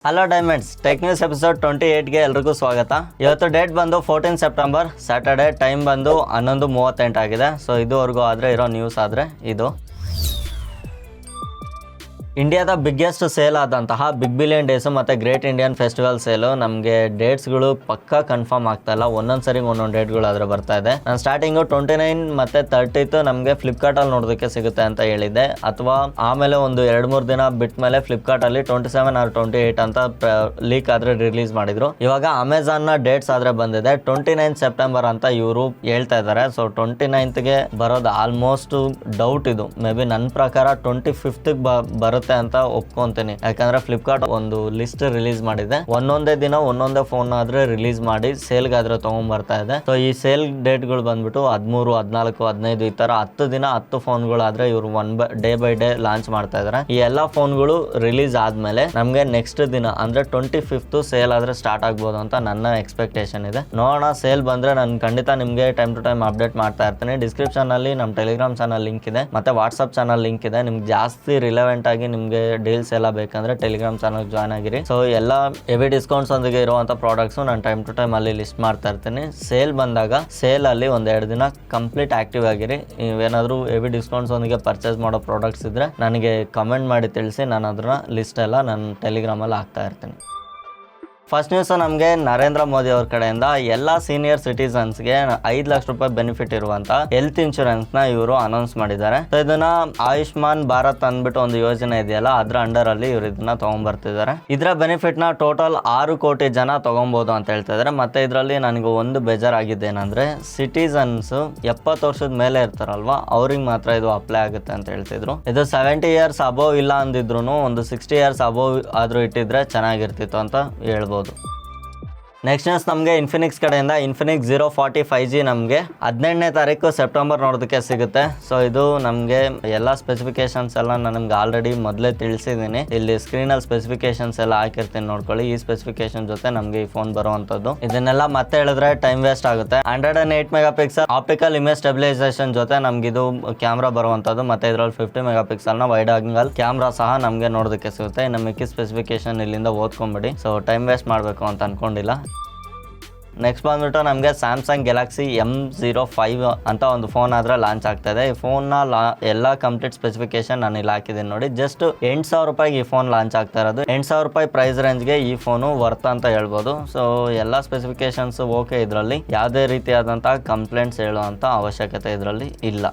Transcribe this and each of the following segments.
Hello diamonds tech news episode 28ಗೆ ಎಲ್ರಿಗೂ ಸ್ವಾಗತ. ಇವತ್ತು ಡೇಟ್ ಬಂದು 14 ಸೆಪ್ಟೆಂಬರ್ ಸ್ಯಾಟರ್ಡೆ, ಟೈಮ್ ಬಂದು 11:38 ಆಗಿದೆ. ಸೊ ಇದುವರೆಗೂ ಆದರೆ ಇರೋ ನ್ಯೂಸ್ ಆದರೆ ಇದು ಇಂಡಿಯಾದ ಬಿಗ್ಗೆಸ್ಟ್ ಸೇಲ್ ಆದಂತಹ ಬಿಗ್ ಬಿಲಿಯನ್ ಡೇಸ್ ಮತ್ತು ಗ್ರೇಟ್ ಇಂಡಿಯನ್ ಫೆಸ್ಟಿವಲ್ ಸೇಲು ನಮಗೆ ಡೇಟ್ಸ್ಗಳು ಪಕ್ಕಾ ಕನ್ಫರ್ಮ್ ಆಗ್ತಾ ಇಲ್ಲ. ಒಂದೊಂದು ಸರಿ ಒಂದೊಂದು ಡೇಟ್ಗಳು ಆದರೆ ಬರ್ತಾ ಇದೆ. ನಾನು ಸ್ಟಾರ್ಟಿಂಗು 29 ಮತ್ತು 30 ನಮಗೆ ಫ್ಲಿಪ್ಕಾರ್ಟಲ್ಲಿ ನೋಡೋದಕ್ಕೆ ಸಿಗುತ್ತೆ ಅಂತ ಹೇಳಿದ್ದೆ, ಅಥವಾ ಆಮೇಲೆ ಒಂದು 2-3 ದಿನ ಬಿಟ್ಟ ಮೇಲೆ ಫ್ಲಿಪ್ಕಾರ್ಟಲ್ಲಿ 27 or 28 ಅಂತ ಲೀಕ್ ಆದರೆ ರಿಲೀಸ್ ಮಾಡಿದ್ರು. ಇವಾಗ ಅಮೆಝಾನ್ನ ಡೇಟ್ಸ್ ಆದರೆ ಬಂದಿದೆ 29 ಸೆಪ್ಟೆಂಬರ್ ಅಂತ ಇವರು ಹೇಳ್ತಾ ಇದ್ದಾರೆ. ಸೊ 29ಗೆ ಬರೋದು ಆಲ್ಮೋಸ್ಟ್ ಡೌಟ್. ಇದು ಮೇ ಬಿ ನನ್ನ ಪ್ರಕಾರ 25ಗೆ ಬರುತ್ತೆ ಅಂತ ಒಪ್ಕೊಂತೀನಿ. ಯಾಕಂದ್ರೆ ಫ್ಲಿಪ್ಕಾರ್ಟ್ ಒಂದು ಲಿಸ್ಟ್ ರಿಲೀಸ್ ಮಾಡಿದೆ, ಒಂದೊಂದೇ ದಿನ ಒಂದೊಂದೇ ಫೋನ್ ಆದ್ರೆ ರಿಲೀಸ್ ಮಾಡಿ ಸೇಲ್ಗಾದ್ರೆ ತಗೊಂಡ್ಬರ್ತಾ ಇದೆ. ಸೊ ಈ ಸೇಲ್ ಡೇಟ್ಗಳು ಬಂದ್ಬಿಟ್ಟು 13, 14, 15 ಈ ತರ 10 ದಿನ 10 ಫೋನ್ಗಳಾದ್ರೆ ಇವರು ಡೇ ಬೈ ಡೇ ಲಾಂಚ್ ಮಾಡ್ತಾ ಇದಾರೆ. ಈ ಎಲ್ಲಾ ಫೋನ್ಗಳು ರಿಲೀಸ್ ಆದ್ಮೇಲೆ ನಮ್ಗೆ ನೆಕ್ಸ್ಟ್ ದಿನ ಅಂದ್ರೆ 25th ಸೇಲ್ ಆದ್ರೆ ಸ್ಟಾರ್ಟ್ ಆಗ್ಬೋದು ಅಂತ ನನ್ನ ಎಕ್ಸ್ಪೆಕ್ಟೇಷನ್ ಇದೆ. ನೋಡೋಣ, ಸೇಲ್ ಬಂದ್ರೆ ನಾನು ಖಂಡಿತ ನಿಮ್ಗೆ ಟೈಮ್ ಟು ಟೈಮ್ ಅಪ್ಡೇಟ್ ಮಾಡ್ತಾ ಇರ್ತೀನಿ. ಡಿಸ್ಕ್ರಿಪ್ಷನ್ ಅಲ್ಲಿ ನಮ್ಮ ಟೆಲಿಗ್ರಾಮ್ ಚಾನಲ್ ಲಿಂಕ್ ಇದೆ, ಮತ್ತೆ ವಾಟ್ಸ್ಆಪ್ ಚಾನಲ್ ಲಿಂಕ್ ಇದೆ. ನಿಮ್ಗೆ ಜಾಸ್ತಿ ರಿಲೆವೆಂಟ್ ಆಗಿ ನಿಮ್ಗೆ ಡೀಲ್ಸ್ ಎಲ್ಲ ಬೇಕಂದ್ರೆ ಟೆಲಿಗ್ರಾಮ್ ಚಾನಲ್ ಜಾಯ್ನ್ ಆಗಿರಿ. ಸೊ ಎಲ್ಲ ಹೆವಿ ಡಿಸ್ಕೌಂಟ್ಸ್ ಒಂದಿಗೆ ಇರುವಂತ ಪ್ರಾಡಕ್ಟ್ಸ್ ನಾನು ಟೈಮ್ ಟು ಟೈಮ್ ಅಲ್ಲಿ ಲಿಸ್ಟ್ ಮಾಡ್ತಾ ಇರ್ತೀನಿ. ಸೇಲ್ ಬಂದಾಗ ಸೇಲ್ ಅಲ್ಲಿ 1-2 ದಿನ ಕಂಪ್ಲೀಟ್ ಆಕ್ಟಿವ್ ಆಗಿರಿ. ನೀವೇನಾದ್ರೂ ಹೆವಿ ಡಿಸ್ಕೌಂಟ್ಸ್ ಒಂದಿಗೆ ಪರ್ಚೇಸ್ ಮಾಡೋ ಪ್ರಾಡಕ್ಟ್ಸ್ ಇದ್ರೆ ನನಗೆ ಕಮೆಂಟ್ ಮಾಡಿ ತಿಳಿಸಿ, ನಾನು ಅದನ್ನ ಲಿಸ್ಟ್ ಎಲ್ಲ ನನ್ನ ಟೆಲಿಗ್ರಾಮ್ ಅಲ್ಲಿ ಹಾಕ್ತಾ ಇರ್ತೀನಿ. ಫಸ್ಟ್ ನ್ಯೂಸ್ ನಮಗೆ ನರೇಂದ್ರ ಮೋದಿ ಅವ್ರ ಕಡೆಯಿಂದ ಎಲ್ಲ ಸೀನಿಯರ್ ಸಿಟಿಸನ್ಸ್ಗೆ 5 ಲಕ್ಷ ರೂಪಾಯಿ ಬೆನಿಫಿಟ್ ಇರುವಂತ ಹೆಲ್ತ್ ಇನ್ಶೂರೆನ್ಸ್ ನ ಇವರು ಅನೌನ್ಸ್ ಮಾಡಿದ್ದಾರೆ. ಇದನ್ನ ಆಯುಷ್ಮಾನ್ ಭಾರತ್ ಅಂದ್ಬಿಟ್ಟು ಒಂದು ಯೋಜನೆ ಇದೆಯಲ್ಲ, ಅದ್ರ ಅಂಡರ್ ಅಲ್ಲಿ ಇವರು ಇದನ್ನ ತಗೊಂಡ್ಬರ್ತಿದ್ದಾರೆ. ಇದರ ಬೆನಿಫಿಟ್ ನ ಟೋಟಲ್ 6 ಕೋಟಿ ಜನ ತಗೊಬಹುದು ಅಂತ ಹೇಳ್ತಾ ಇದಾರೆ. ಮತ್ತೆ ಇದರಲ್ಲಿ ನನಗೆ ಒಂದು ಬೇಜಾರಾಗಿದ್ದೇನೆಂದ್ರೆ ಸಿಟಿಸನ್ಸ್ 70 ವರ್ಷದ ಮೇಲೆ ಇರ್ತಾರಲ್ವಾ, ಅವ್ರಿಗೆ ಮಾತ್ರ ಇದು ಅಪ್ಲೈ ಆಗುತ್ತೆ ಅಂತ ಹೇಳ್ತಿದ್ರು. ಇದು 70 ಇಯರ್ಸ್ ಅಬೋವ್ ಇಲ್ಲ ಅಂದಿದ್ರು ಒಂದು 60 ಇಯರ್ಸ್ ಅಬೋವ್ ಆದ್ರೂ ಇಟ್ಟಿದ್ರೆ ಚೆನ್ನಾಗಿರ್ತಿತ್ತು ಅಂತ ಹೇಳ್ಬೋದು. ನೆಕ್ಸ್ಟ್ ನ್ಯೂಸ್ ನಮಗೆ ಇನ್ಫಿನಿಕ್ಸ್ ಕಡೆಯಿಂದ ಇನ್ಫಿನಿಕ್ಸ್ 040 5G ನಮಗೆ 18ನೇ ತಾರೀಕು ಸೆಪ್ಟೆಂಬರ್ ನೋಡೋದಕ್ಕೆ ಸಿಗುತ್ತೆ. ಸೊ ಇದು ನಮಗೆ ಎಲ್ಲ ಸ್ಪೆಸಿಫಿಕೇಶನ್ಸ್ ಎಲ್ಲ ನಾನು ನಿಮ್ಗೆ ಆಲ್ರೆಡಿ ಮೊದಲೇ ತಿಳಿಸಿದ್ದೀನಿ. ಇಲ್ಲಿ ಸ್ಕ್ರೀನಲ್ಲಿ ಸ್ಪೆಸಿಫಿಕೇಶನ್ಸ್ ಎಲ್ಲ ಹಾಕಿರ್ತೀನಿ, ನೋಡ್ಕೊಳ್ಳಿ. ಈ ಸ್ಪೆಸಿಫಿಕೇಶನ್ ಜೊತೆ ನಮಗೆ ಈ ಫೋನ್ ಬರುವಂಥದ್ದು. ಇದನ್ನೆಲ್ಲ ಮತ್ತೆ ಹೇಳಿದ್ರೆ ಟೈಮ್ ವೇಸ್ಟ್ ಆಗುತ್ತೆ. 108 mega pixel optical image stabilisation ಜೊತೆ ನಮ್ಗೆ ಇದು ಕ್ಯಾಮ್ರಾ ಬರುವಂಥದ್ದು. ಮತ್ತೆ ಇದರಲ್ಲಿ 50 ಮೆಗಾ ಪಿಕ್ಸೆಲ್ನ ವೈಡ್ ಆಂಗಲ್ ಕ್ಯಾಮ್ರಾ ಸಹ ನಮಗೆ ನೋಡೋದಕ್ಕೆ ಸಿಗುತ್ತೆ. ಇನ್ನು ಮಿಕ್ಕಿ ಸ್ಪೆಸಿಫಿಕೇಶನ್ ಇಲ್ಲಿಂದ ಓದ್ಕೊಂಬಿಡಿ. ಸೊ ಟೈಮ್ ವೇಸ್ಟ್ ಮಾಡಬೇಕು ಅಂತ ಅನ್ಕೊಂಡಿಲ್ಲ. ನೆಕ್ಸ್ಟ್ ಬಂದ್ಬಿಟ್ಟು ನಮಗೆ ಸ್ಯಾಮ್ಸಂಗ್ ಗ್ಯಾಲಕ್ಸಿ M05 ಅಂತ ಒಂದು ಫೋನ್ ಆದ್ರೆ ಲಾಂಚ್ ಆಗ್ತಾ ಇದೆ. ಈ ಫೋನ್ನ ಎಲ್ಲ ಕಂಪ್ಲೀಟ್ ಸ್ಪೆಸಿಫಿಕೇಶನ್ ನಾನು ಇಲ್ಲಿ ಹಾಕಿದ್ದೀನಿ ನೋಡಿ. ಜಸ್ಟ್ 8,000 ರೂಪಾಯಿಗೆ ಈ ಫೋನ್ ಲಾಂಚ್ ಆಗ್ತಾ ಇರೋದು. 8,000 ರೂಪಾಯಿ ಪ್ರೈಸ್ ರೇಂಜ್ಗೆ ಈ ಫೋನು ವರ್ತ್ ಅಂತ ಹೇಳ್ಬೋದು. ಸೊ ಎಲ್ಲ ಸ್ಪೆಸಿಫಿಕೇಶನ್ಸ್ ಓಕೆ, ಇದರಲ್ಲಿ ಯಾವುದೇ ರೀತಿಯಾದಂಥ ಕಂಪ್ಲೇಂಟ್ಸ್ ಹೇಳುವಂಥ ಅವಶ್ಯಕತೆ ಇದರಲ್ಲಿ ಇಲ್ಲ.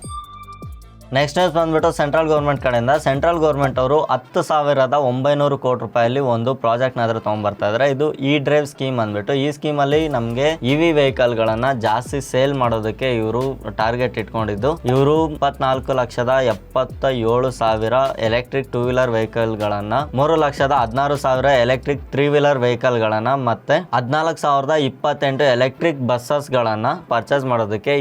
ನೆಕ್ಸ್ಟ್ ನ್ಯೂಸ್ ಬಂದ್ಬಿಟ್ಟು ಸೆಂಟ್ರಲ್ ಗೌರ್ಮೆಂಟ್ ಕಡೆಯಿಂದ ಸೆಂಟ್ರಲ್ ಗೌರ್ಮೆಂಟ್ ಅವರು 10,900 ಕೋಟಿ ರೂಪಾಯಲ್ಲಿ ಒಂದು ಪ್ರಾಜೆಕ್ಟ್ ನಾದ್ರೆ ತಗೊಂಡ್ಬರ್ತಾ ಇದ್ದಾರೆ. ಇದು ಇ ಡ್ರೈವ್ ಸ್ಕೀಮ್ ಅಂದ್ಬಿಟ್ಟು. ಈ ಸ್ಕೀಮ್ ಅಲ್ಲಿ ನಮಗೆ EV ವೆಹಿಕಲ್ ಗಳನ್ನ ಜಾಸ್ತಿ ಸೇಲ್ ಮಾಡೋದಕ್ಕೆ ಇವರು ಟಾರ್ಗೆಟ್ ಇಟ್ಕೊಂಡಿದ್ದು. ಇವರು 24,77,000 ಎಲೆಕ್ಟ್ರಿಕ್ 2 ವೀಲರ್ ವೆಹಿಕಲ್ ಗಳನ್ನ, 3,16,000 ಎಲೆಕ್ಟ್ರಿಕ್ 3 ವೀಲರ್ ವೆಹಿಕಲ್ ಗಳನ್ನ, ಮತ್ತೆ 14,028 ಎಲೆಕ್ಟ್ರಿಕ್ ಬಸ್ಸಸ್ ಗಳನ್ನ ಪರ್ಚೇಸ್ ಮಾಡೋದಕ್ಕೆ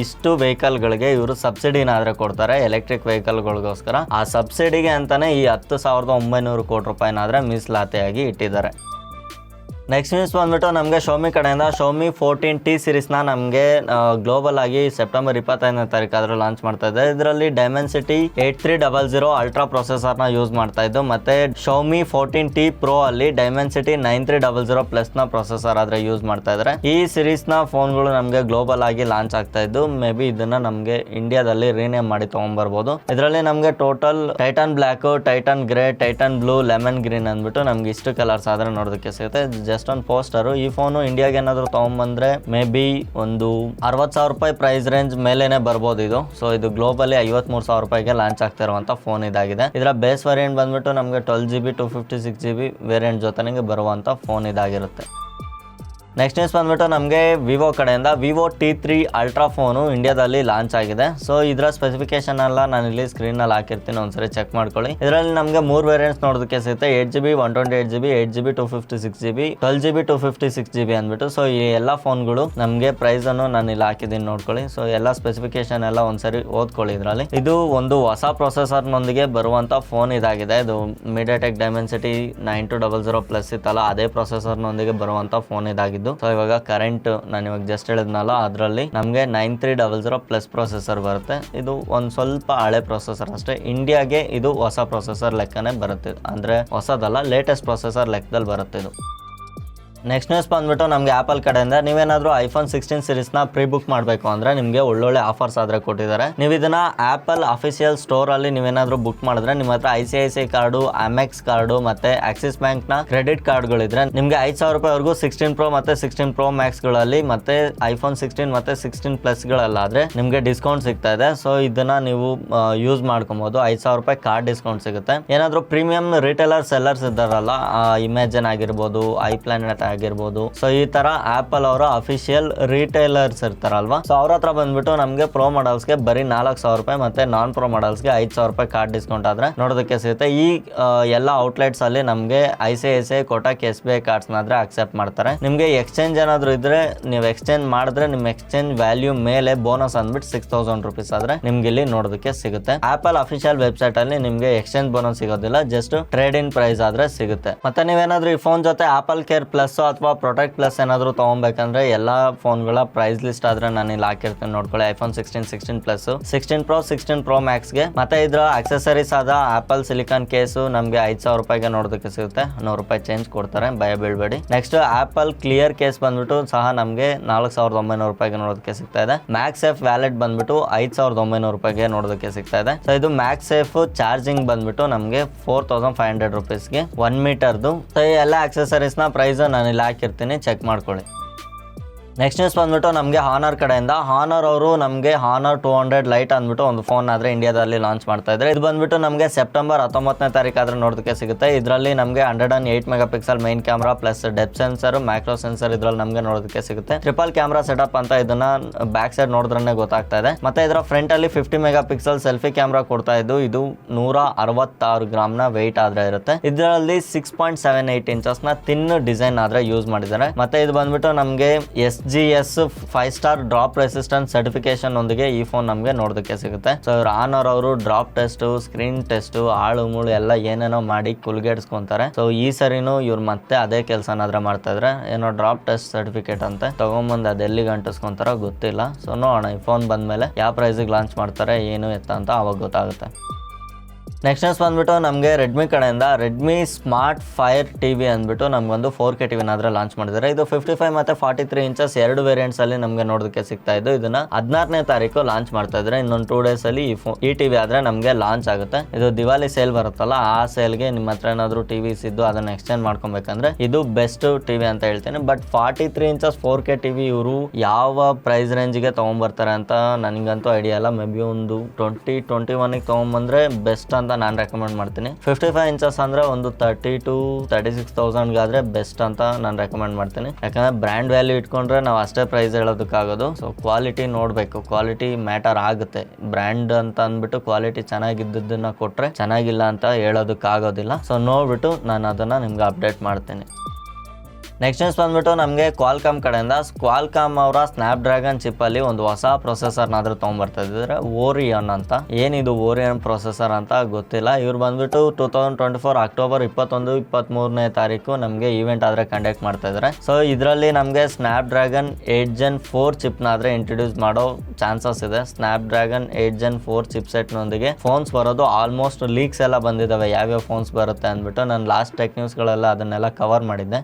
ಇಷ್ಟು ವೆಹಿಕಲ್ ಗಳಿಗೆ ಇವರು ಸಬ್ಸಿಡಿನಾದ್ರೆ ಕೊಡ್ತಾರೆ ಎಲೆಕ್ಟ್ರಿಕ್ ವೆಹಿಕಲ್ಗಳಿಗೋಸ್ಕರ. ಆ ಸಬ್ಸಿಡಿಗೆ ಅಂತಾನೆ ಈ 10,900 ಕೋಟಿ ರೂಪಾಯಿನಾದ್ರೆ ಮೀಸಲಾತಿಯಾಗಿ ಇಟ್ಟಿದ್ದಾರೆ. ನೆಕ್ಸ್ಟ್ ನ್ಯೂಸ್ ಬಂದ್ಬಿಟ್ಟು ನಮಗೆ ಶೋಮಿ ಕಡೆಯಿಂದ ಶೋಮಿ 14T ಸೀರೀಸ್ನ ನಮಗೆ ಗ್ಲೋಬಲ್ ಆಗಿ ಸೆಪ್ಟೆಂಬರ್ 25ನೇ ತಾರೀಕು ಆದ್ರೆ ಲಾಂಚ್ ಮಾಡ್ತಾ ಇದೆ. ಇದರಲ್ಲಿ ಡೈಮೆನ್ಸಿಟಿ 8300 ಅಲ್ಟ್ರಾ ಪ್ರೊಸೆಸರ್ನ ಯೂಸ್ ಮಾಡ್ತಾ ಇದ್ದು, ಮತ್ತೆ ಶೋಮಿ 14T Pro ಅಲ್ಲಿ ಡೈಮೆನ್ಸಿಟಿ 9300 ಪ್ಲಸ್ ನ ಪ್ರೊಸೆಸರ್ ಆದ್ರೆ ಯೂಸ್ ಮಾಡ್ತಾ ಇದ್ದಾರೆ. ಈ ಸೀರೀಸ್ ನ ಫೋನ್ಗಳು ನಮಗೆ ಗ್ಲೋಬಲ್ ಆಗಿ ಲಾಂಚ್ ಆಗ್ತಾ ಇದ್ದು, ಮೇ ಬಿ ಇದನ್ನ ನಮಗೆ ಇಂಡಿಯಾದಲ್ಲಿ ರೀನೇಮ್ ಮಾಡಿ ತಗೊಂಡ್ಬರ್ಬೋದು. ಇದರಲ್ಲಿ ನಮಗೆ total titan black, titan grey, titan blue, lemon green ಅಂದ್ಬಿಟ್ಟು ನಮ್ಗೆ ಇಷ್ಟು ಕಲರ್ಸ್ ಆದ್ರೆ ನೋಡೋದಕ್ಕೆ ಸಿಗುತ್ತೆ. ಜಸ್ಟ್ ಒಂದು ಪೋಸ್ಟರ್. ಈ ಫೋನು ಇಂಡಿಯಾಗೆ ಏನಾದ್ರು ತಗೊಂಡ್ಬಂದ್ರೆ ಮೇ ಬಿ ಒಂದು 60,000 ರೂಪಾಯಿ ಪ್ರೈಸ್ ರೇಂಜ್ ಮೇಲೇನೆ ಬರ್ಬೋದು ಇದು. ಸೊ ಇದು ಗ್ಲೋಬಲಿ 53,000 ರೂಪಾಯಿಗೆ ಲಾಂಚ್ ಆಗ್ತಾ ಇರುವಂತ ಫೋನ್ ಇದಾಗಿದೆ. ಇದರ ಬೇಸ್ ವೇರಿಯಂಟ್ ಬಂದ್ಬಿಟ್ಟು ನಮಗೆ 12GB 256GB ವೇರಿಯಂಟ್ ಜೊತೆಗೆ ಬರುವಂತ ಫೋನ್ ಇದಾಗಿರುತ್ತೆ. ನೆಕ್ಸ್ಟ್ ನ್ಯೂಸ್ ಬಂದ್ಬಿಟ್ಟು ನಮಗೆ ವಿವೋ ಕಡೆಯಿಂದ ವಿವೋ T3 ಅಲ್ಟ್ರಾ ಫೋನು ಇಂಡಿಯಾದಲ್ಲಿ ಲಾಂಚ್ ಆಗಿದೆ. ಸೊ ಇದರ ಸ್ಪೆಸಿಫಿಕೇಶನ್ ಎಲ್ಲ ನಾನು ಇಲ್ಲಿ ಸ್ಕ್ರೀನಲ್ಲಿ ಹಾಕಿರ್ತೀನಿ, ಒಂದ್ಸರಿ ಚೆಕ್ ಮಾಡ್ಕೊಳ್ಳಿ. ಇದರಲ್ಲಿ ನಮಗೆ 3 ವೇರಿಯಂಟ್ಸ್ ನೋಡೋದಕ್ಕೆ ಸಿಗುತ್ತೆ. 8GB 128GB, 8GB 256GB, 12GB 256GB ಅಂದ್ಬಿಟ್ಟು. ಸೊ ಈ ಎಲ್ಲ ಫೋನ್ಗಳು ನಮಗೆ ಪ್ರೈಸ್ ಅನ್ನು ನಾನು ಇಲ್ಲಿ ಹಾಕಿದ್ದೀನಿ, ನೋಡ್ಕೊಳ್ಳಿ. ಸೊ ಎಲ್ಲ ಸ್ಪೆಸಿಫಿಕೇಶನ್ ಎಲ್ಲ ಒಂದ್ಸರಿ ಓದ್ಕೊಳ್ಳಿ. ಇದರಲ್ಲಿ ಇದು ಒಂದು ಹೊಸ ಪ್ರೊಸೆಸರ್ ನೊಂದಿಗೆ ಬರುವಂತ ಫೋನ್ ಇದಾಗಿದೆ. ಇದು ಮೀಡಿಯಾಟೆಕ್ ಡೈಮೆನ್ಸಿಟಿ 9200 ಪ್ಲಸ್ ಇತ್ತಲ್ಲ, ಅದೇ ಪ್ರೊಸೆಸರ್ ನೊಂದಿಗೆ ಬರುವಂತ ಫೋನ್ ಇದಾಗಿದೆ. ಇದ್ದು. ಸೊ ಇವಾಗ ಕರೆಂಟ್ ನಾನು ಇವಾಗ ಜಸ್ಟ್ ಹೇಳಿದ್ನಲ್ಲ, ಅದರಲ್ಲಿ ನಮಗೆ 9300 ಪ್ಲಸ್ ಪ್ರೊಸೆಸರ್ ಬರುತ್ತೆ. ಇದು ಒಂದು ಸ್ವಲ್ಪ ಹಳೆ ಪ್ರೊಸೆಸರ್ ಅಷ್ಟೇ. ಇಂಡಿಯಾಗೆ ಇದು ಹೊಸ ಪ್ರೊಸೆಸರ್ ಲೆಕ್ಕನೇ ಬರುತ್ತೆ, ಅಂದ್ರೆ ಹೊಸದಲ್ಲ, ಲೇಟೆಸ್ಟ್ ಪ್ರೊಸೆಸರ್ ಲೆಕ್ಕದಲ್ಲಿ ಬರುತ್ತೆ ಇದು. ನೆಕ್ಸ್ಟ್ ನ್ಯೂಸ್ ಬಂದ್ಬಿಟ್ಟು ನಮಗೆ ಆಪಲ್ ಕಡೆಯಿಂದ ನೀವೇನಾದರೂ ಐಫೋನ್ 16 ಸೀರೀಸ್ನ ಪ್ರೀ ಬುಕ್ ಮಾಡಬೇಕು ಅಂದರೆ ನಿಮಗೆ ಒಳ್ಳೊಳ್ಳೆ ಆಫರ್ಸ್ ಆದರೆ ಕೊಟ್ಟಿದ್ದಾರೆ. ನೀವು ಇದನ್ನು ಆಪಲ್ ಅಫಿಷಿಯಲ್ ಸ್ಟೋರಲ್ಲಿ ನೀವೇನಾದರೂ ಬುಕ್ ಮಾಡಿದ್ರೆ ನಿಮ್ಮ ಹತ್ರ ICICI ಕಾರ್ಡು, ಅಮೆಕ್ಸ್ ಕಾರ್ಡು ಮತ್ತು ಆಕ್ಸಿಸ್ ಬ್ಯಾಂಕ್ನ ಕ್ರೆಡಿಟ್ ಕಾರ್ಡ್ಗಳಿದ್ರೆ ನಿಮಗೆ 5,000 ರೂಪಾಯಿವರೆಗೂ 16 Pro ಮತ್ತು 16 Pro Maxಗಳಲ್ಲಿ ಮತ್ತು ಐಫೋನ್ 16 ಮತ್ತು 16 ಪ್ಲಸ್ಗಳಲ್ಲಾದರೆ ನಿಮಗೆ ಡಿಸ್ಕೌಂಟ್ ಸಿಗ್ತಾ ಇದೆ. ಸೊ ಇದನ್ನು ನೀವು ಯೂಸ್ ಮಾಡ್ಕೊಬೋದು. 5,000 ರೂಪಾಯಿ ಕಾರ್ಡ್ ಡಿಸ್ಕೌಂಟ್ ಸಿಗುತ್ತೆ. ಏನಾದರೂ ಪ್ರೀಮಿಯಂ ರಿಟೇಲರ್ ಸೆಲ್ಲರ್ಸ್ ಇದ್ದಾರಲ್ಲ, ಇಮ್ಯಾಜಿನ್ ಆಗಿರ್ಬೋದು, ಐಪ್ಲಾನೆಟ್ ಆಗಿರ್ಬೋದು, ಸೊ ಈ ತರ ಆಪಲ್ ಅವರ ಅಫಿಷಿಯಲ್ ರಿಟೇಲರ್ಸ್ ಇರ್ತಾರಲ್ವಾ, ಸೊ ಅವ್ರ ಹತ್ರ ಬಂದ್ಬಿಟ್ಟು ನಮಗೆ ಪ್ರೋ ಮಾಡಲ್ಸ್ಗೆ ಬರೀ 4,000 ರೂಪಾಯಿ ಮತ್ತೆ ನಾನ್ ಪ್ರೋ ಮಾಡಲ್ಸ್ಗೆ 5,000 ರೂಪಾಯಿ ಕಾರ್ಡ್ ಡಿಸ್ಕೌಂಟ್ ಆದ್ರೆ ನೋಡೋದಕ್ಕೆ ಸಿಗುತ್ತೆ. ಈ ಎಲ್ಲ ಔಟ್ಲೆಟ್ಸ್ ಅಲ್ಲಿ ನಮಗೆ ICICI, ಕೋಟಕ್, SBI ಕಾರ್ಡ್ಸ್ ನಾದ್ರೆ ಅಕ್ಸೆಪ್ಟ್ ಮಾಡ್ತಾರೆ. ನಿಮ್ಗೆ ಎಕ್ಸ್ಚೇಂಜ್ ಏನಾದ್ರು ಇದ್ರೆ ನೀವು ಎಕ್ಸ್ಚೇಂಜ್ ಮಾಡಿದ್ರೆ ನಿಮ್ಮ ಎಕ್ಸ್ಚೇಂಜ್ ವ್ಯಾಲ್ಯೂ ಮೇಲೆ ಬೋನಸ್ ಅಂದ್ಬಿಟ್ಟು 6,000 ರೂಪೀಸ್ ಆದ್ರೆ ನಿಮ್ಗೆ ಇಲ್ಲಿ ನೋಡೋದಕ್ಕೆ ಸಿಗುತ್ತೆ. ಆಪಲ್ ಅಫಿಷಿಯಲ್ ವೆಬ್ಸೈಟ್ ಅಲ್ಲಿ ನಿಮ್ಗೆ ಎಕ್ಸ್ಚೇಂಜ್ ಬೋನಸ್ ಸಿಗೋದಿಲ್ಲ, ಜಸ್ಟ್ ಟ್ರೇಡ್ ಇನ್ ಪ್ರೈಸ್ ಆದ್ರೆ ಸಿಗುತ್ತೆ. ಮತ್ತೆ ನೀವೇನಾದ್ರೂ ಈ ಫೋನ್ ಜೊತೆ ಆಪಲ್ ಕೇರ್ ಪ್ಲಸ್ ಅಥವಾ ಪ್ರೊಟೆಕ್ಟ್ ಪ್ಲಸ್ ಏನಾದರೂ ತೊಗೊಬೇಕಂದ್ರೆ ಎಲ್ಲ ಫೋನ್ಗಳ ಪ್ರೈಸ್ ಲಿಸ್ಟ್ ಆದ್ರೆ ನಾನು ಇಲ್ಲಿ ಹಾಕಿರ್ತೀನಿ ನೋಡ್ಕೊಳ್ಳಿ. ಐಫೋನ್ 16, 16 ಪ್ಲಸ್, 16 Pro, 16 Pro Maxಗೆ ಮತ್ತೆ ಇದರ ಆಕ್ಸೆಸರೀಸ್ ಆದ ಆಪಲ್ ಸಿಲಿಕಾನ್ ಕೇಸು ನಮಗೆ 5,000 ರೂಪಾಯಿಗೆ ನೋಡೋದಕ್ಕೆ ಸಿಗುತ್ತೆ. 100 ರೂಪಾಯಿ ಚೇಂಜ್ ಕೊಡ್ತಾರೆ, ಭಯ ಬೀಳ್ಬೇಡಿ. ನೆಕ್ಸ್ಟ್ ಆಪಲ್ ಕ್ಲಿಯರ್ ಕೇಸ್ ಬಂದ್ಬಿಟ್ಟು ಸಹ ನಮಗೆ 4,900 ರೂಪಾಯಿಗೆ ನೋಡೋದಕ್ಕೆ ಸಿಗ್ತಾ ಇದೆ. ಮ್ಯಾಕ್ಸ್ ಸೇಫ್ ವ್ಯಾಲೆಟ್ ಬಂದ್ಬಿಟ್ಟು 5,900 ರೂಪಾಯಿಗೆ ನೋಡೋದಕ್ಕೆ ಸಿಗ್ತಾ ಇದೆ. ಸೊ ಇದು ಮ್ಯಾಕ್ಸ್ ಸೇಫ್ ಚಾರ್ಜಿಂಗ್ ಬಂದ್ಬಿಟ್ಟು ನಮಗೆ 4,500 ರೂಪೀಸ್ಗೆ 1 ಮೀಟರ್ದು. ಸೊ ಈ ಎಲ್ಲ ಆಕ್ಸೆಸರೀಸ್ ನ ಪ್ರೈಸ್ ನಾನು ಇಲ್ಲಿ ಹಾಕಿರ್ತೀನಿ, ಚೆಕ್ ಮಾಡ್ಕೊಳ್ಳಿ. ನೆಕ್ಸ್ಟ್ ನ್ಯೂಸ್ ಬಂದ್ಬಿಟ್ಟು ನಮಗೆ ಹಾನರ್ ಕಡೆಯಿಂದ. ಹಾನರ್ ಅವರು ನಮಗೆ ಹಾನರ್ 200 ಲೈಟ್ ಅಂದ್ಬಿಟ್ಟು ಒಂದು ಫೋನ್ ಆದ್ರೆ ಇಂಡಿಯಾದಲ್ಲಿ ಲಾಂಚ್ ಮಾಡ್ತಾ ಇದ್ದಾರೆ. ಇದು ಬಂದ್ಬಿಟ್ಟು ನಮಗೆ ಸೆಪ್ಟೆಂಬರ್ 19ನೇ ತಾರೀಕು ಆದ್ರೆ ನೋಡೋದಕ್ಕೆ ಸಿಗುತ್ತೆ. ಇದರಲ್ಲಿ ನಮಗೆ 108 mega pixel main camera plus depth sensor, macro sensor ಇದ್ರಲ್ಲಿ ನಮಗೆ ನೋಡೋದಕ್ಕೆ ಸಿಗುತ್ತೆ. ಟ್ರಿಪಲ್ ಕ್ಯಾಮ್ರಾ ಸೆಟಪ್ ಅಂತ ಇದನ್ನ ಬ್ಯಾಕ್ ಸೈಡ್ ನೋಡಿದ್ರೆ ಗೊತ್ತಾಗ್ತಾ ಇದೆ. ಮತ್ತೆ ಇದರ ಫ್ರಂಟ್ ಅಲ್ಲಿ 50 ಮೆಗಾ ಪಿಕ್ಸೆಲ್ ಸೆಲ್ಫಿ ಕ್ಯಾಮ್ರಾ ಕೊಡ್ತಾ ಇದ್ದು, ಇದು 166 ಗ್ರಾಮ್ ನ ವೆಯ್ಟ್ ಆದ್ರೆ ಇರುತ್ತೆ. ಇದರಲ್ಲಿ 6.78 ಇಂಚಸ್ ನ ಥಿನ್ ಡಿಸೈನ್ ಆದ್ರೆ ಯೂಸ್ ಮಾಡಿದ್ದಾರೆ. ಮತ್ತೆ ಇದು ಬಂದ್ಬಿಟ್ಟು ನಮಗೆ SGS 5 star drop resistance certification ಒಂದಿಗೆ ಈ ಫೋನ್ ನಮಗೆ ನೋಡೋದಕ್ಕೆ ಸಿಗುತ್ತೆ. ಸೊ ಇವ್ರು ಆನರ್ ಅವರು ಡ್ರಾಪ್ ಟೆಸ್ಟ್, ಸ್ಕ್ರೀನ್ ಟೆಸ್ಟ್, ಆಳು ಮುಳು ಎಲ್ಲ ಏನೇನೋ ಮಾಡಿ ಕುಲ್ಗೇಡ್ಸ್ಕೊಂತಾರೆ. ಸೊ ಈ ಸರಿನೂ ಇವ್ರು ಮತ್ತೆ ಅದೇ ಕೆಲಸನಾದ್ರೆ ಮಾಡ್ತಾ ಇದ್ರೆ, ಏನೋ ಡ್ರಾಪ್ ಟೆಸ್ಟ್ ಸರ್ಟಿಫಿಕೇಟ್ ಅಂತ ತಗೊಂಬಂದು ಅದು ಎಲ್ಲಿಗೆ ಅಂಟಿಸ್ಕೊಂತಾರೋ ಗೊತ್ತಿಲ್ಲ. ಸೊ ನೋಡೋಣ ಈ ಫೋನ್ ಬಂದ್ಮೇಲೆ ಯಾವ ಪ್ರೈಸಿಗೆ ಲಾಂಚ್ ಮಾಡ್ತಾರೆ ಏನು ಎತ್ತ ಅಂತ ಅವಾಗ ಗೊತ್ತಾಗುತ್ತೆ. ನೆಕ್ಸ್ಟ್ ನ್ಯೂಸ್ ಬಂದ್ಬಿಟ್ಟು ನಮಗೆ ರೆಡ್ಮಿ ಕಡೆಯಿಂದ ರೆಡ್ಮಿ ಸ್ಮಾರ್ಟ್ ಫೈರ್ ಟಿವಿ ಅಂದ್ಬಿಟ್ಟು ನಮಗೊಂದು 4K ಟಿವಿನಾದ್ರೆ ಲಾಂಚ್ ಮಾಡಿದ್ದಾರೆ. ಇದು 55 ಮತ್ತು 43 ಇಂಚಸ್ ಎರಡು ವೇರಿಯಂಟ್ಸ್ ಅಲ್ಲಿ ನಮಗೆ ನೋಡೋದಕ್ಕೆ ಸಿಗ್ತಾ ಇದ್ದು, ಇದನ್ನ 16ನೇ ತಾರೀಕು ಲಾಂಚ್ ಮಾಡ್ತಾ ಇದ್ದಾರೆ. ಇನ್ನೊಂದು 2 ಡೇಸ್ ಅಲ್ಲಿ ಈ ಟಿವಿ ಆದ್ರೆ ನಮಗೆ ಲಾಂಚ್ ಆಗುತ್ತೆ. ಇದು ದಿವಾಲಿ ಸೇಲ್ ಬರುತ್ತಲ್ಲ, ಆ ಸೇಲ್ಗೆ ನಿಮ್ಮ ಹತ್ರ ಏನಾದ್ರು ಟಿವಿಸ್ ಇದ್ದು ಅದನ್ನ ಎಕ್ಸ್ಚೇಂಜ್ ಮಾಡ್ಕೊಬೇಕಂದ್ರೆ ಇದು ಬೆಸ್ಟ್ ಟಿವಿ ಅಂತ ಹೇಳ್ತೀನಿ. ಬಟ್ 43 ಇಂಚಸ್ 4K ಟಿವಿ ಇವರು ಯಾವ ಪ್ರೈಸ್ ರೇಂಜ್ಗೆ ತಗೊಂಡ್ಬರ್ತಾರೆ ಅಂತ ನನಗಂತೂ ಐಡಿಯಾ ಇಲ್ಲ. ಮೇ ಬಿ ಒಂದು 2021ಗೆ ತಗೊಂಡ್ಬಂದ್ರೆ ಬೆಸ್ಟ್ ಅಂತ ನಾನು ರೆಕಮೆಂಡ್ ಮಾಡ್ತೀನಿ. 55 ಇಂಚಸ್ ಅಂದ್ರೆ ಒಂದು 30 to 36,000 ಆದ್ರೆ ಬೆಸ್ಟ್ ಅಂತ ನಾನು ರೆಕಮೆಂಡ್ ಮಾಡ್ತೀನಿ. ಯಾಕಂದ್ರೆ ಬ್ರ್ಯಾಂಡ್ ವ್ಯಾಲ್ಯೂ ಇಟ್ಕೊಂಡ್ರೆ ನಾವು ಅಷ್ಟೇ ಪ್ರೈಸ್ ಹೇಳೋದಕ್ಕಾಗೋದು. ಸೊ ಕ್ವಾಲಿಟಿ ನೋಡ್ಬೇಕು, ಕ್ವಾಲಿಟಿ ಮ್ಯಾಟರ್ ಆಗುತ್ತೆ. ಬ್ರ್ಯಾಂಡ್ ಅಂತ ಅಂದ್ಬಿಟ್ಟು ಕ್ವಾಲಿಟಿ ಚೆನ್ನಾಗಿದ್ದನ್ನ ಕೊಟ್ರೆ ಚೆನ್ನಾಗಿಲ್ಲ ಅಂತ ಹೇಳೋದಕ್ಕಾಗೋದಿಲ್ಲ. ಸೊ ನೋಡ್ಬಿಟ್ಟು ನಾನು ಅದನ್ನ ನಿಮ್ಗೆ ಅಪ್ಡೇಟ್ ಮಾಡ್ತೀನಿ. ನೆಕ್ಸ್ಟ್ ನ್ಯೂಸ್ ಬಂದ್ಬಿಟ್ಟು ನಮಗೆ ಕ್ವಾಲ್ಕಾಮ್ ಕಡೆಯಿಂದ. ಕ್ವಾಲ್ಕಾಮ್ ಅವರ ಸ್ನ್ಯಾಪ್ ಡ್ರ್ಯಾಗನ್ ಚಿಪ್ ಅಲ್ಲಿ ಒಂದು ಹೊಸ ಪ್ರೊಸೆಸರ್ನಾದ್ರೂ ತೊಗೊಂಡ್ಬರ್ತಾ ಇದ್ದಾರೆ, ಓರಿಯನ್ ಅಂತ. ಏನಿದು ಓರಿಯನ್ ಪ್ರೊಸೆಸರ್ ಅಂತ ಗೊತ್ತಿಲ್ಲ. ಇವ್ರು ಬಂದ್ಬಿಟ್ಟು 2024 ಅಕ್ಟೋಬರ್ 21, 23ನೇ ತಾರೀಕು ನಮಗೆ ಈವೆಂಟ್ ಆದ್ರೆ ಕಂಡಕ್ಟ್ ಮಾಡ್ತಾ ಇದ್ದಾರೆ. ಸೊ ಇದರಲ್ಲಿ ನಮಗೆ ಸ್ನ್ಯಾಪ್ ಡ್ರ್ಯಾಗನ್ 8 Gen 4 ಚಿಪ್ನಾದ್ರೆ ಇಂಟ್ರೊಡ್ಯೂಸ್ ಮಾಡೋ ಚಾನ್ಸಸ್ ಇದೆ. ಸ್ನ್ಯಾಪ್ ಡ್ರ್ಯಾಗನ್ 8 Gen 4 ಚಿಪ್ ಸೆಟ್ನೊಂದಿಗೆ ಫೋನ್ಸ್ ಬರೋದು ಆಲ್ಮೋಸ್ಟ್ ಲೀಕ್ಸ್ ಎಲ್ಲ ಬಂದಿದ್ದಾವೆ, ಯಾವ್ಯಾವ ಫೋನ್ಸ್ ಬರುತ್ತೆ ಅಂದ್ಬಿಟ್ಟು. ನಾನು ಲಾಸ್ಟ್ ಟೆಕ್ ನ್ಯೂಸ್ಗಳೆಲ್ಲ ಅದನ್ನೆಲ್ಲ ಕವರ್ ಮಾಡಿದ್ದೆ.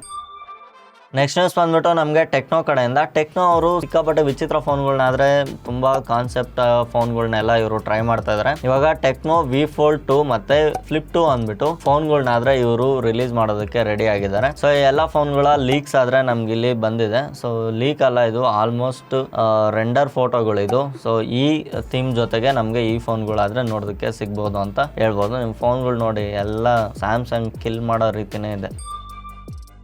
ನೆಕ್ಸ್ಟ್ ನ್ಯೂಸ್ ಬಂದ್ಬಿಟ್ಟು ನಮಗೆ ಟೆಕ್ನೋ ಕಡೆಯಿಂದ. ಟೆಕ್ನೋ ಅವರು ಸಿಕ್ಕಾಪಟ್ಟೆ ವಿಚಿತ್ರ ಫೋನ್ಗಳನ್ನಾದ್ರೆ ತುಂಬಾ ಕಾನ್ಸೆಪ್ಟ್ ಫೋನ್ಗಳನ್ನೆಲ್ಲ ಇವರು ಟ್ರೈ ಮಾಡ್ತಾ ಇದ್ದಾರೆ. ಇವಾಗ ಟೆಕ್ನೋ V Fold 2 ಮತ್ತೆ ಫ್ಲಿಪ್ 2 ಅಂದ್ಬಿಟ್ಟು ಫೋನ್ಗಳನ್ನಾದ್ರೆ ಇವರು ರಿಲೀಸ್ ಮಾಡೋದಕ್ಕೆ ರೆಡಿ ಆಗಿದ್ದಾರೆ. ಸೊ ಎಲ್ಲ ಫೋನ್ಗಳ ಲೀಕ್ಸ್ ಆದ್ರೆ ನಮ್ಗೆ ಇಲ್ಲಿ ಬಂದಿದೆ. ಸೊ ಲೀಕ್ ಅಲ್ಲ, ಇದು ಆಲ್ಮೋಸ್ಟ್ ರೆಂಡರ್ ಫೋಟೋಗಳಿದು. ಸೊ ಈ ಥೀಮ್ ಜೊತೆಗೆ ನಮಗೆ ಈ ಫೋನ್ಗಳಾದ್ರೆ ನೋಡೋದಕ್ಕೆ ಸಿಗ್ಬೋದು ಅಂತ ಹೇಳ್ಬೋದು. ನಿಮ್ಮ ಫೋನ್ಗಳು ನೋಡಿ ಎಲ್ಲ ಸ್ಯಾಮ್ಸಂಗ್ ಕಿಲ್ ಮಾಡೋ ರೀತಿನೇ ಇದೆ.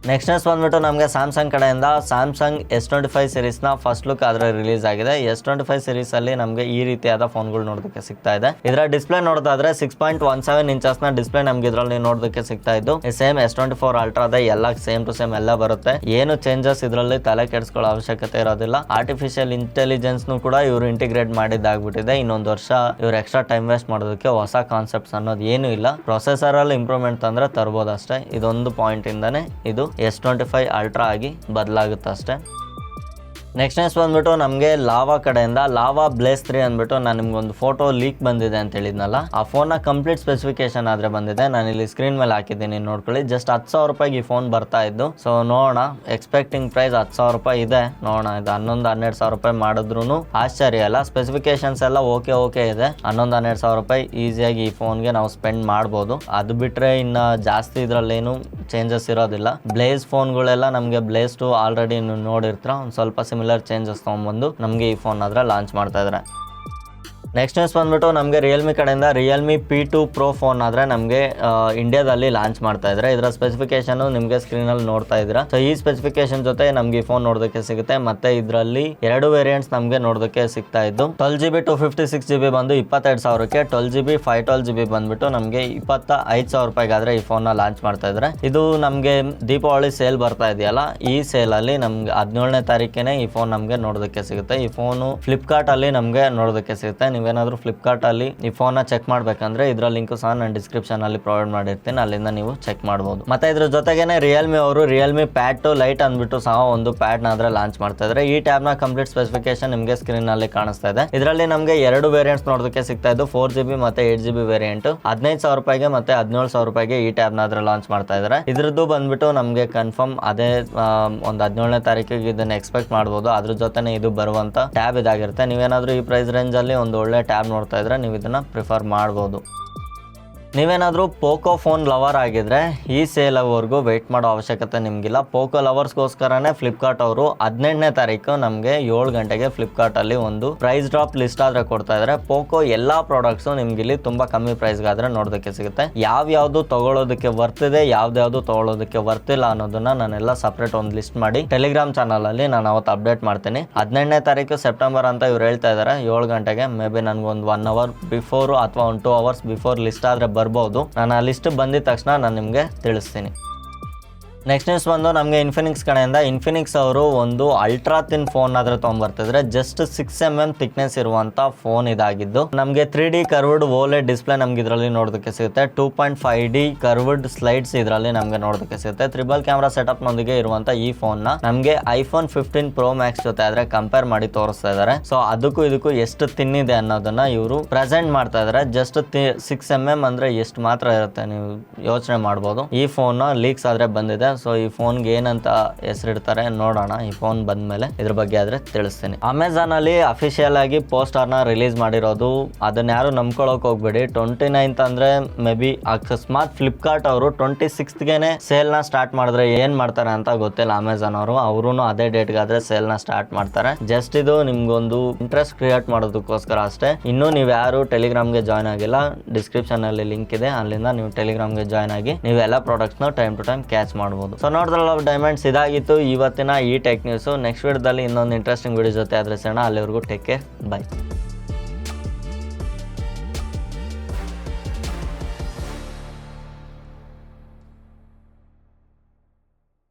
ನೆಕ್ಸ್ಟ್ ನ್ಯೂಸ್ ಬಂದ್ಬಿಟ್ಟು ನಮಗೆ ಸ್ಯಾಮ್ಸಂಗ್ ಕಡೆಯಿಂದ. ಸ್ಯಾಮ್ಸಂಗ್ S25 ಸೀರೀಸ್ನ ಫಸ್ಟ್ ಲುಕ್ ಆದ್ರೆ ರಿಲೀಸ್ ಆಗಿದೆ. S25 ಸೀರೀಸ್ ಅಲ್ಲಿ ನಮಗೆ ಈ ರೀತಿಯಾದ ಫೋನ್ಗಳು ನೋಡೋದಕ್ಕೆ ಸಿಗ್ತಾ ಇದೆ. ಇದರ ಡಿಸ್ಪ್ಲೇ ನೋಡೋದಾದ್ರೆ 6.17 ಇಂಚಸ್ ನ ಡಿಸ್ಪ್ಲೇ ನಮ್ಗೆ ಇದರಲ್ಲಿ ನೋಡೋದಕ್ಕೆ ಸಿಗ್ತಾ ಇದ್ದು, ಸೇಮ್ S24 ಅಲ್ಟ್ರಾದ ಎಲ್ಲ ಸೇಮ್ ಟು ಸೇಮ್ ಎಲ್ಲ ಬರುತ್ತೆ. ಏನು ಚೇಂಜಸ್ ಇದರಲ್ಲಿ ತಲೆ ಕೆಡಿಸ್ಕೊಳ್ಳೋ ಅವಶ್ಯಕತೆ ಇರೋದಿಲ್ಲ. ಆರ್ಟಿಫಿಷಿಯಲ್ ಇಂಟೆಲಿಜೆನ್ಸ್ ಕೂಡ ಇವರು ಇಂಟಿಗ್ರೇಟ್ ಮಾಡಿದ್ದಾಗ್ಬಿಟ್ಟಿದೆ. ಇನ್ನೊಂದು ವರ್ಷ ಇವ್ರು ಎಕ್ಸ್ಟ್ರಾ ಟೈಮ್ ವೇಸ್ಟ್ ಮಾಡೋದಕ್ಕೆ ಹೊಸ ಕಾನ್ಸೆಪ್ಟ್ಸ್ ಅನ್ನೋದು ಏನು ಇಲ್ಲ. ಪ್ರೊಸೆಸರ್ ಅಲ್ಲಿ ಇಂಪ್ರೂವ್ಮೆಂಟ್ ತಂದ್ರೆ ತರ್ಬೋದು ಅಷ್ಟೇ. ಇದೊಂದು ಪಾಯಿಂಟ್ ಇಂದಾನೆ ಇದು S25 ಅಲ್ಟ್ರಾ ಆಗಿ ಬದಲಾಗುತ್ತೆ ಅಷ್ಟೇ. ನೆಕ್ಸ್ಟ್ ಬಂದ್ಬಿಟ್ಟು ನಮಗೆ ಲಾವಾ ಕಡೆಯಿಂದ ಲಾವಾ ಬ್ಲೇಸ್ 3 ಅಂದ್ಬಿಟ್ಟು ನಾನು ನಿಮ್ಗೊಂದು ಫೋಟೋ ಲೀಕ್ ಬಂದಿದೆ ಅಂತ ಹೇಳಿದ್ನಲ್ಲ, ಆ ಫೋನ್ನ ಕಂಪ್ಲೀಟ್ ಸ್ಪೆಸಿಫಿಕೇಶನ್ ಆದ್ರೆ ಬಂದಿದೆ. ನಾನು ಇಲ್ಲಿ ಸ್ಕ್ರೀನ್ ಮೇಲೆ ಹಾಕಿದ್ದೀನಿ, ನೋಡ್ಕೊಳ್ಳಿ. ಜಸ್ಟ್ 10,000 ರೂಪಾಯಿಗೆ ಈ ಫೋನ್ ಬರ್ತಾ ಇದ್ದು. ಸೊ ನೋಡೋಣ, ಎಕ್ಸ್ಪೆಕ್ಟಿಂಗ್ ಪ್ರೈಸ್ 10,000 ರೂಪಾಯಿ ಇದೆ. ನೋಡೋಣ, ಇದು 11-12,000 ರೂಪಾಯಿ ಮಾಡಿದ್ರು ಆಶ್ಚರ್ಯ ಅಲ್ಲ. ಸ್ಪೆಸಿಫಿಕೇಶನ್ಸ್ ಎಲ್ಲ ಓಕೆ ಇದೆ. 11-12,000 ರೂಪಾಯಿ ಈಸಿಯಾಗಿ ಈ ಫೋನ್ಗೆ ನಾವು ಸ್ಪೆಂಡ್ ಮಾಡ್ಬೋದು. ಅದು ಬಿಟ್ರೆ ಇನ್ನು ಜಾಸ್ತಿ ಇದ್ರಲ್ಲೇನು ಚೇಂಜಸ್ ಇರೋದಿಲ್ಲ. ಬ್ಲೇಸ್ ಫೋನ್ಗಳೆಲ್ಲ ನಮಗೆ ಬ್ಲೇಸ್ 2 ಆಲ್ರೆಡಿ ನೋಡಿರ್ತೀರ, ಒಂದು ಸ್ವಲ್ಪ ಸಿಮಿಲರ್ ಚೇಂಜಸ್ ತೊಗೊಂಬಂದು ನಮಗೆ ಈ ಫೋನ್ ಆದ್ರೆ ಲಾಂಚ್ ಮಾಡ್ತಾ ಇದ್ದಾರೆ. ನೆಕ್ಸ್ಟ್ ನ್ಯೂಸ್ ಬಂದ್ಬಿಟ್ಟು ನಮಗೆ ರಿಯಲ್ಮಿ ಕಡೆಯಿಂದ ರಿಯಲ್ಮಿ P2 Pro ಫೋನ್ ಆದರೆ ನಮಗೆ ಇಂಡಿಯಾದಲ್ಲಿ ಲಾಂಚ್ ಮಾಡ್ತಾ ಇದ್ದಾರೆ. ಇದರ ಸ್ಪೆಸಿಫಿಕೇಶನ್ ನಿಮಗೆ ಸ್ಕ್ರೀನಲ್ಲಿ ನೋಡ್ತಾ ಇದ್ದೀರಾ. ಸೊ ಈ ಸ್ಪೆಸಿಫಿಕೇಶನ್ ಜೊತೆ ನಮಗೆ ಈ ಫೋನ್ ನೋಡೋದಕ್ಕೆ ಸಿಗುತ್ತೆ. ಮತ್ತೆ ಇದರಲ್ಲಿ 2 ವೇರಿಯಂಟ್ಸ್ ನಮಗೆ ನೋಡೋದಕ್ಕೆ ಸಿಗ್ತಾ ಇದ್ದು. 12GB 256GB ಬಂದು 22,000ಕ್ಕೆ, 12GB 512GB ಬಂದ್ಬಿಟ್ಟು ನಮಗೆ 25,000 ರೂಪಾಯಿಗಾದ್ರೆ ಈ ಫೋನ್ನ ಲಾಂಚ್ ಮಾಡ್ತಾ ಇದ್ದಾರೆ. ಇದು ನಮಗೆ ದೀಪಾವಳಿ ಸೇಲ್ ಬರ್ತಾ ಇದೆಯಲ್ಲ, ಈ ಸೇಲಲ್ಲಿ ನಮ್ಗೆ 17ನೇ ತಾರೀಕಿನೇ ಈ ಫೋನ್ ನಮಗೆ ನೋಡೋದಕ್ಕೆ ಸಿಗುತ್ತೆ. ಈ ಫೋನು ಫ್ಲಿಪ್ಕಾರ್ಟ್ ಅಲ್ಲಿ ನಮಗೆ ನೋಡೋದಕ್ಕೆ ಸಿಗುತ್ತೆ. ನೀವೇನಾದರೂ ಫ್ಲಿಪ್ಕಾರ್ಟ್ ಅಲ್ಲಿ ಈ ಫೋನ್ನ ಚೆಕ್ ಮಾಡ್ಬೇಕಂದ್ರೆ ಇದರ ಲಿಂಕ್ ಸಹ ನಾನು ಡಿಸ್ಕ್ರಿಪ್ಷನ್ ಅಲ್ಲಿ ಪ್ರೊವೈಡ್ ಮಾಡಿರ್ತೀನಿ, ಅಲ್ಲಿಂದ ನೀವು ಚೆಕ್ ಮಾಡಬಹುದು. ಮತ್ತೆ ಇದ್ರ ಜೊತೆಗೇನೆ ರಿಯಲ್ಮಿ ಅವರು ರಿಯಲ್ಮಿ Pad 2 Lite ಅಂದ್ಬಿಟ್ಟು ಸಹ ಒಂದು ಪ್ಯಾಡ್ ನ ಲಾಂಚ್ ಮಾಡ್ತಾ ಇದ್ದಾರೆ. ಈ ಟ್ಯಾಬ್ ನ ಕಂಪ್ಲೀಟ್ ಸ್ಪೆಸಿಫಿಕೇಶನ್ ನಿಮಗೆ ಸ್ಕ್ರೀನ್ ಅಲ್ಲಿ ಕಾಣಿಸ್ತಾ ಇದೆ. ಇದರಲ್ಲಿ ನಮಗೆ 2 ವೇರಿಯಂಟ್ಸ್ ನೋಡೋದಕ್ಕೆ ಸಿಗ್ತಾ ಇದ್ದು. 4GB ಮತ್ತೆ 8GB ವೇರಿಯಂಟ್ 15,000 ರೂಪಾಯಿಗೆ ಮತ್ತೆ 17,000 ರೂಪಾಯಿಗೆ ಈ ಟ್ಯಾಬ್ ನ ಲಾಂಚ್ ಮಾಡ್ತಾ ಇದ್ದಾರೆ. ಇದ್ರದ್ದು ಬಂದ್ಬಿಟ್ಟು ನಮಗೆ ಕನ್ಫರ್ಮ್ ಅದೇ ಒಂದು 17ನೇ ತಾರೀಕಿಗೆ ಇದನ್ನ ಎಕ್ಸ್ಪೆಕ್ಟ್ ಮಾಡಬಹುದು. ಅದ್ರ ಜೊತೆನೆ ಇದು ಬರುವಂತ ಟ್ಯಾಬ್ ಇದಾಗಿರುತ್ತೆ. ನೀವೇನಾದ್ರೂ ಈ ಪ್ರೈಸ್ ರೇಂಜ್ ಅಲ್ಲಿ ಒಂದು ಒಳ್ಳೆ ಟ್ಯಾಬ್ ನೋಡ್ತಾ ಇದ್ರೆ ನೀವು ಇದನ್ನ ಪ್ರಿಫರ್ ಮಾಡ್ಬೋದು. ನೀವೇನಾದರೂ ಪೋಕೋ ಫೋನ್ ಲವರ್ ಆಗಿದ್ರೆ ಈ ಸೇಲ್ವರೆಗೂ ವೆಯ್ಟ್ ಮಾಡೋ ಅವಶ್ಯಕತೆ ನಿಮಗಿಲ್ಲ. ಪೋಕೋ ಲವರ್ಸ್ಗೋಸ್ಕರನೇ ಫ್ಲಿಪ್ಕಾರ್ಟ್ ಅವರು 18ನೇ ತಾರೀಕು ನಮಗೆ 7 ಗಂಟೆಗೆ ಫ್ಲಿಪ್ಕಾರ್ಟಲ್ಲಿ ಒಂದು ಪ್ರೈಸ್ ಡ್ರಾಪ್ ಲಿಸ್ಟ್ ಆದರೆ ಕೊಡ್ತಾ ಇದ್ದಾರೆ. ಪೋಕೋ ಎಲ್ಲ ಪ್ರಾಡಕ್ಟ್ಸು ನಿಮ್ಗೆ ಇಲ್ಲಿ ತುಂಬ ಕಮ್ಮಿ ಪ್ರೈಸ್ಗಾದ್ರೆ ನೋಡೋದಕ್ಕೆ ಸಿಗುತ್ತೆ. ಯಾವ್ಯಾವುದು ತೊಗೊಳೋದಕ್ಕೆ ವರ್ತಿದೆ, ಯಾವ್ದು ತೊಗೊಳೋದಕ್ಕೆ ವರ್ತಿಲ್ಲ ಅನ್ನೋದನ್ನ ನಾನೆಲ್ಲ ಸಪ್ರೇಟ್ ಒಂದು ಲಿಸ್ಟ್ ಮಾಡಿ ಟೆಲಿಗ್ರಾಮ್ ಚಾನಲಲ್ಲಿ ನಾನು ಅವತ್ತು ಅಪ್ಡೇಟ್ ಮಾಡ್ತೀನಿ. 18ನೇ ತಾರೀಕು ಸೆಪ್ಟೆಂಬರ್ ಅಂತ ಇವ್ರು ಹೇಳ್ತಾ ಇದ್ದಾರೆ 7 ಗಂಟೆಗೆ. ಮೇ ಬಿ ನನಗೊಂದು 1 ಅವರ್ ಬಿಫೋರು ಅಥವಾ ಒಂದು 2 ಅವರ್ಸ್ ಬಿಫೋರ್ ಲಿಸ್ಟ್ ಆದರೆ ಬರ್ಬೋದು. ನಾನು ಆ ಲಿಸ್ಟ್ ಬಂದಿದ ತಕ್ಷಣ ನಾನು ನಿಮಗೆ ತಿಳಿಸ್ತೀನಿ. ನೆಕ್ಸ್ಟ್ ನ್ಯೂಸ್ ಬಂದು ನಮಗೆ ಇನ್ಫಿನಿಕ್ಸ್ ಕಡೆಯಿಂದ ಇನ್ಫಿನಿಕ್ಸ್ ಅವರು ಒಂದು ಅಲ್ಟ್ರಾ ಥಿನ್ ಫೋನ್ ಆದ್ರೆ ತೊಗೊಂಡ್ಬರ್ತಿದ್ರೆ. ಜಸ್ಟ್ 6mm ಥಿಕ್ನೆಸ್ ಇರುವಂತ ಫೋನ್ ಇದಾಗಿದ್ದು ನಮಗೆ 3D ಕರ್ವ್ಡ್ ಓಲೆಡ್ ಡಿಸ್ಪ್ಲೇ ನಮ್ಗೆ ಇದರಲ್ಲಿ ನೋಡೋದಕ್ಕೆ ಸಿಗುತ್ತೆ. 2.5D ಕರ್ವ್ಡ್ ಸ್ಲೈಡ್ಸ್ ಇದರಲ್ಲಿ ನಮಗೆ ನೋಡೋದಕ್ಕೆ ಸಿಗುತ್ತೆ. ಟ್ರಿಬಲ್ ಕ್ಯಾಮ್ರಾ ಸೆಟಪ್ ನೊಂದಿಗೆ ಇರುವಂತ ಈ ಫೋನ್ ನ ನಮಗೆ iPhone 15 Pro Max ಜೊತೆ ಆದ್ರೆ ಕಂಪೇರ್ ಮಾಡಿ ತೋರಿಸ್ತಾ ಇದ್ದಾರೆ. ಸೊ ಅದಕ್ಕೂ ಇದಕ್ಕೂ ಎಷ್ಟು ತಿನ್ನಿದೆ ಅನ್ನೋದನ್ನ ಇವರು ಪ್ರೆಸೆಂಟ್ ಮಾಡ್ತಾ ಇದ್ದಾರೆ. ಜಸ್ಟ್ 6mm ಅಂದ್ರೆ ಎಷ್ಟು ಮಾತ್ರ ಇರುತ್ತೆ ನೀವು ಯೋಚನೆ ಮಾಡ್ಬೋದು. ಈ ಫೋನ್ ಲೀಕ್ಸ್ ಆದ್ರೆ ಬಂದಿದೆ. ಸೊ ಈ ಫೋನ್ಗೆ ಏನಂತ ಹೆಸರಿಡ್ತಾರೆ ನೋಡೋಣ, ಈ ಫೋನ್ ಬಂದ್ಮೇಲೆ ಇದ್ರ ಬಗ್ಗೆ ಆದ್ರೆ ತಿಳಿಸ್ತೀನಿ. ಅಮೆಝಾನ್ ಅಲ್ಲಿ ಅಫಿಷಿಯಲ್ ಆಗಿ ಪೋಸ್ಟರ್ ನ ರಿಲೀಸ್ ಮಾಡಿರೋದು, ಅದನ್ನ ಯಾರು ನಂಬ್ಕೊಳ್ಳೋಕೆ ಹೋಗ್ಬೇಡಿ. 29th ಅಂದ್ರೆ ಮೇ ಬಿ ಅಕಸ್ಮಾತ್ ಫ್ಲಿಪ್ಕಾರ್ಟ್ ಅವರು 26ಗೆನೆ ಸೇಲ್ ನ ಸ್ಟಾರ್ಟ್ ಮಾಡಿದ್ರೆ ಏನ್ ಮಾಡ್ತಾರೆ ಅಂತ ಗೊತ್ತಿಲ್ಲ. ಅಮೆಝಾನ್ ಅವರು ಅದೇ ಡೇಟ್ ಗಾದ್ರೆ ಸೇಲ್ ನ ಸ್ಟಾರ್ಟ್ ಮಾಡ್ತಾರೆ. ಜಸ್ಟ್ ಇದು ನಿಮ್ಗೊಂದು ಇಂಟ್ರೆಸ್ಟ್ ಕ್ರಿಯೇಟ್ ಮಾಡೋದಕ್ಕೋಸ್ಕರ ಅಷ್ಟೇ. ಇನ್ನು ನೀವು ಯಾರು ಟೆಲಿಗ್ರಾಮ್ಗೆ ಜಾಯ್ನ್ ಆಗಿಲ್ಲ, ಡಿಸ್ಕ್ರಿಪ್ಷನ್ ಅಲ್ಲಿ ಲಿಂಕ್ ಇದೆ, ಅಲ್ಲಿಂದ ನೀವು ಟೆಲಿಗ್ರಾಮ್ಗೆ ಜಾಯ್ನ್ ಆಗಿ ನೀವು ಎಲ್ಲ ಪ್ರಾಡಕ್ಟ್ಸ್ ನ ಟೈಮ್ ಟು ಟೈಮ್ ಕ್ಯಾಚ್ ಮಾಡಬಹುದು. ಸೊ ನೋಡಿದ್ರಲ್ಲ ಡೈಮಂಡ್ಸ್, ಇದಾಗಿತ್ತು ಇವತ್ತಿನ ಈ ಟೆಕ್ ನ್ಯೂಸ್. ನೆಕ್ಸ್ಟ್ ವಿಡಿಯೋದಲ್ಲಿ ಇನ್ನೊಂದು ಇಂಟ್ರೆಸ್ಟಿಂಗ್ ವಿಡಿಯೋ ಜೊತೆ ಆದ್ರೆ ಸಿಗೋಣ. ಅಲ್ಲಿವರೆಗೂ ಟೇಕ್ ಕೇರ್, ಬೈ.